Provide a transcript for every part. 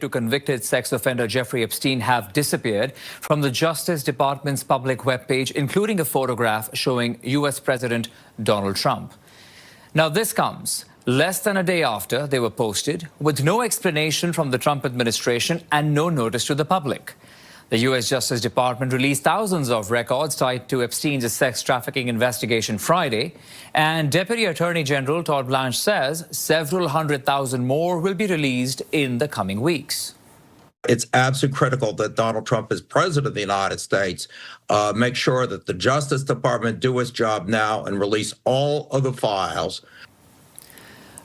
to convicted sex offender Jeffrey Epstein have disappeared from the Justice Department's public webpage, including a photograph showing U.S. President Donald Trump. Now, this comes less than a day after they were posted, with no explanation from the Trump administration and no notice to the public. The U.S. Justice Department released thousands of records tied to Epstein's sex trafficking investigation Friday, and Deputy Attorney General Todd Blanche says several 100,000 more will be released in the coming weeks. It's absolutely critical that Donald Trump, as president of the United States, make sure that the Justice Department do its job now and release all of the files.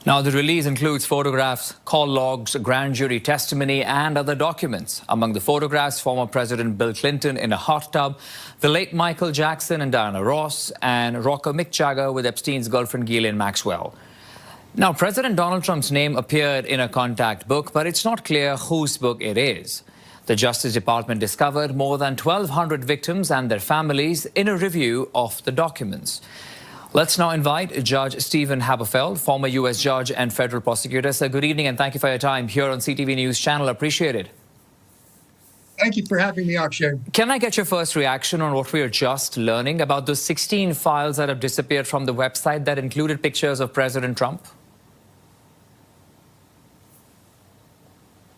Now, the release includes photographs, call logs, grand jury testimony, and other documents. Among the photographs, former President Bill Clinton in a hot tub, the late Michael Jackson and Diana Ross, and rocker Mick Jagger with Epstein's girlfriend Ghislaine Maxwell. Now, President Donald Trump's name appeared in a contact book, but it's not clear whose book it is. The Justice Department discovered more than 1,200 victims and their families in a review of the documents. Let's now invite Judge Stephen Haberfeld, former U.S. judge and federal prosecutor. Sir, good evening and thank you for your time here on CTV News Channel. Appreciate it. Thank you for having me, Akshay. Can I get your first reaction on what we are just learning about the 16 files that have disappeared from the website that included pictures of President Trump?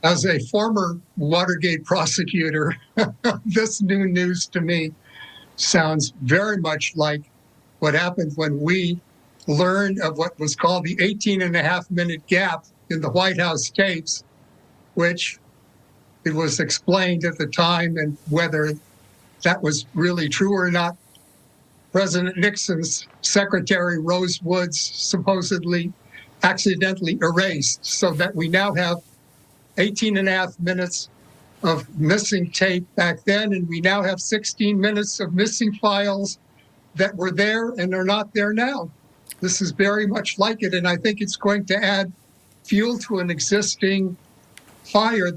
As a former Watergate prosecutor, this new news to me sounds very much like what happened when we learned of what was called the 18-and-a-half-minute gap in the White House tapes, which it was explained at the time, and whether that was really true or not, President Nixon's secretary, Rose Woods, supposedly accidentally erased, so that we now have 18-and-a-half minutes of missing tape back then, and we now have 16 minutes of missing files that were there and are not there now. This is very much like it, and I think it's going to add fuel to an existing fire.